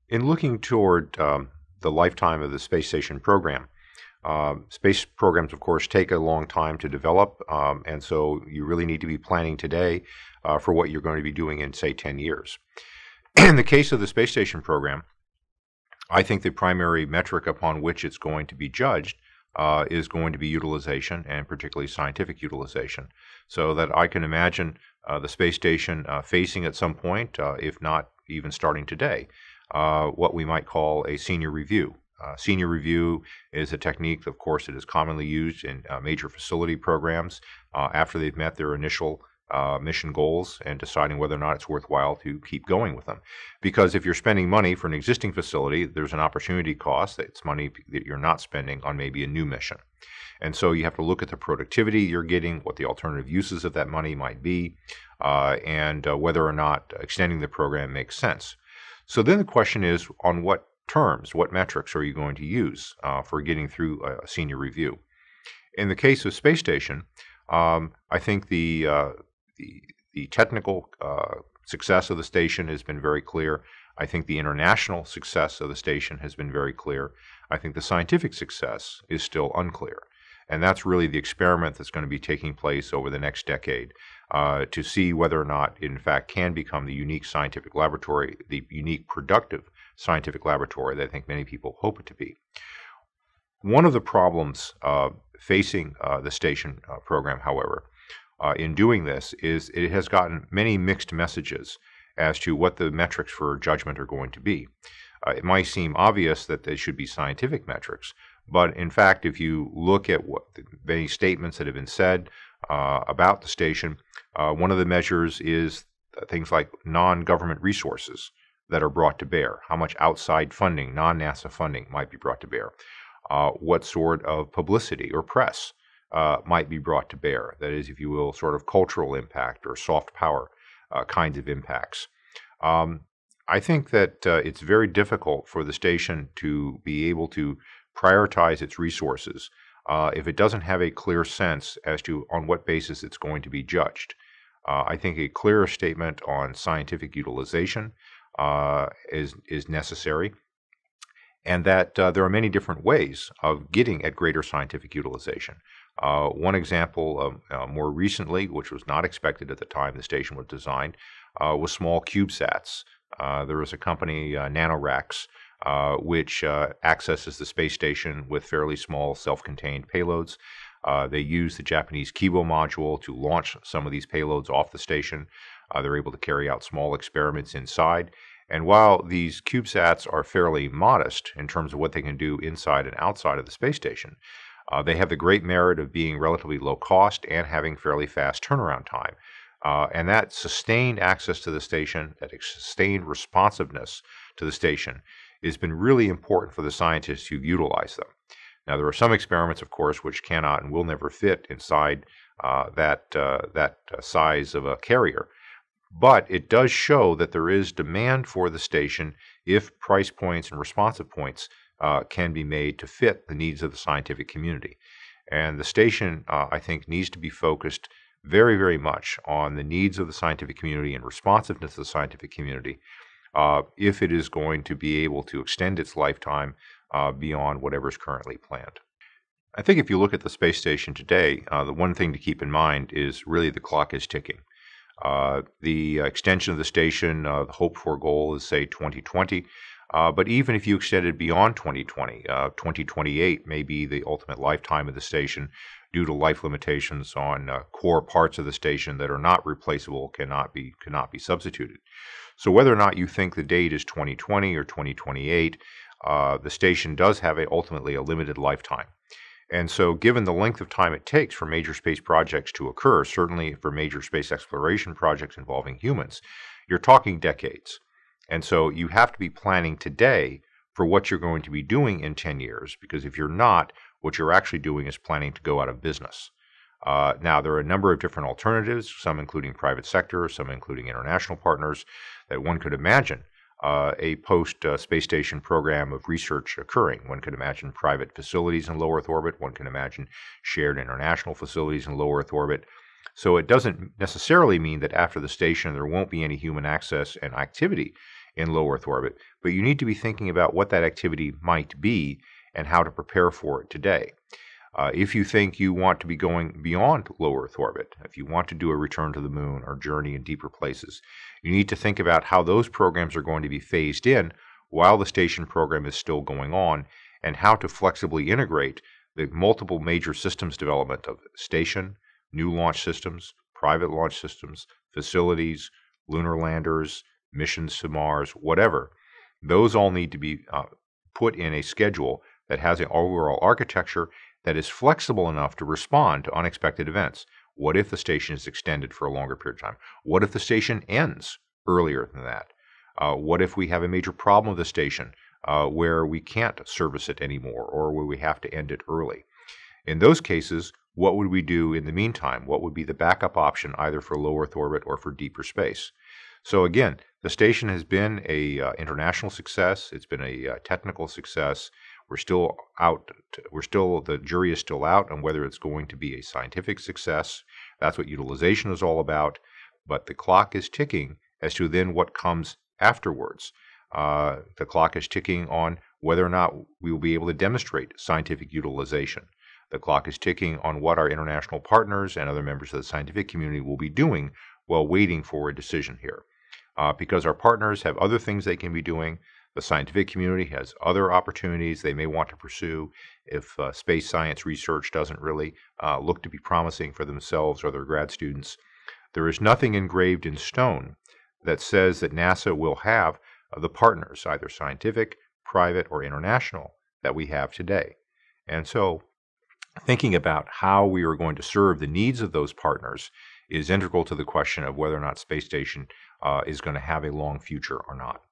In looking toward the lifetime of the space station program, space programs, of course, take a long time to develop, and so you really need to be planning today for what you're going to be doing in, say, 10 years. In the case of the space station program, I think the primary metric upon which it's going to be judged is going to be utilization, and particularly scientific utilization. So that I can imagine the space station facing at some point, if not even starting today, what we might call a senior review. Senior review is a technique, of course, that is commonly used in major facility programs after they've met their initial mission goals and deciding whether or not it's worthwhile to keep going with them. Because if you're spending money for an existing facility, there's an opportunity cost. It's money that you're not spending on maybe a new mission. And so you have to look at the productivity you're getting, what the alternative uses of that money might be, and whether or not extending the program makes sense. So then the question is, on what terms, what metrics are you going to use for getting through a senior review? In the case of space station, I think the technical success of the station has been very clear. I think the international success of the station has been very clear. I think the scientific success is still unclear. And that's really the experiment that's going to be taking place over the next decade to see whether or not it, in fact, can become the unique scientific laboratory, the unique productive scientific laboratory that I think many people hope it to be. One of the problems facing the station program, however, in doing this is it has gotten many mixed messages as to what the metrics for judgment are going to be. It might seem obvious that they should be scientific metrics, but in fact, if you look at what many statements that have been said about the station, one of the measures is things like non-government resources that are brought to bear, how much outside funding, non-NASA funding might be brought to bear, what sort of publicity or press might be brought to bear, that is, if you will, sort of cultural impact or soft power kinds of impacts. I think that it's very difficult for the station to be able to prioritize its resources if it doesn't have a clear sense as to on what basis it's going to be judged. I think a clearer statement on scientific utilization is necessary, and that there are many different ways of getting at greater scientific utilization. One example more recently, which was not expected at the time the station was designed, was small CubeSats. There was a company, NanoRacks, which accesses the space station with fairly small self-contained payloads. They use the Japanese Kibo module to launch some of these payloads off the station. They're able to carry out small experiments inside. And while these CubeSats are fairly modest in terms of what they can do inside and outside of the space station, they have the great merit of being relatively low cost and having fairly fast turnaround time. And that sustained access to the station, that sustained responsiveness to the station, has been really important for the scientists who've utilized them. Now, there are some experiments, of course, which cannot and will never fit inside that size of a carrier. But it does show that there is demand for the station if price points and responsive points can be made to fit the needs of the scientific community. And the station, I think, needs to be focused very, very much on the needs of the scientific community and responsiveness of the scientific community if it is going to be able to extend its lifetime beyond whatever is currently planned. I think if you look at the space station today, the one thing to keep in mind is really the clock is ticking. The extension of the station, the hoped-for goal is, say, 2020. But even if you extended beyond 2020, 2028 may be the ultimate lifetime of the station due to life limitations on core parts of the station that are not replaceable, cannot be substituted. So whether or not you think the date is 2020 or 2028, the station does have ultimately a limited lifetime. And so given the length of time it takes for major space projects to occur, certainly for major space exploration projects involving humans, you're talking decades. And so you have to be planning today for what you're going to be doing in 10 years, because if you're not, what you're actually doing is planning to go out of business. Now, there are a number of different alternatives, some including private sector, some including international partners, that one could imagine a post-space station program of research occurring. One could imagine private facilities in low Earth orbit. One can imagine shared international facilities in low Earth orbit. So it doesn't necessarily mean that after the station there won't be any human access and activity in low Earth orbit, but you need to be thinking about what that activity might be and how to prepare for it today. If you think you want to be going beyond low Earth orbit, if you want to do a return to the moon or journey in deeper places, you need to think about how those programs are going to be phased in while the station program is still going on, and how to flexibly integrate the multiple major systems development of station, new launch systems, private launch systems, facilities, lunar landers, missions to Mars, whatever. Those all need to be put in a schedule that has an overall architecture that is flexible enough to respond to unexpected events. What if the station is extended for a longer period of time? What if the station ends earlier than that? What if we have a major problem with the station where we can't service it anymore, or where we have to end it early? In those cases, what would we do in the meantime? What would be the backup option either for low Earth orbit or for deeper space? So again, the station has been a international success. It's been a technical success. We're still the jury is still out on whether it's going to be a scientific success. That's what utilization is all about. But the clock is ticking as to then what comes afterwards. The clock is ticking on whether or not we will be able to demonstrate scientific utilization. The clock is ticking on what our international partners and other members of the scientific community will be doing while waiting for a decision here. Because our partners have other things they can be doing. The scientific community has other opportunities they may want to pursue if space science research doesn't really look to be promising for themselves or their grad students. There is nothing engraved in stone that says that NASA will have the partners, either scientific, private, or international, that we have today. And so thinking about how we are going to serve the needs of those partners is integral to the question of whether or not space station is going to have a long future or not.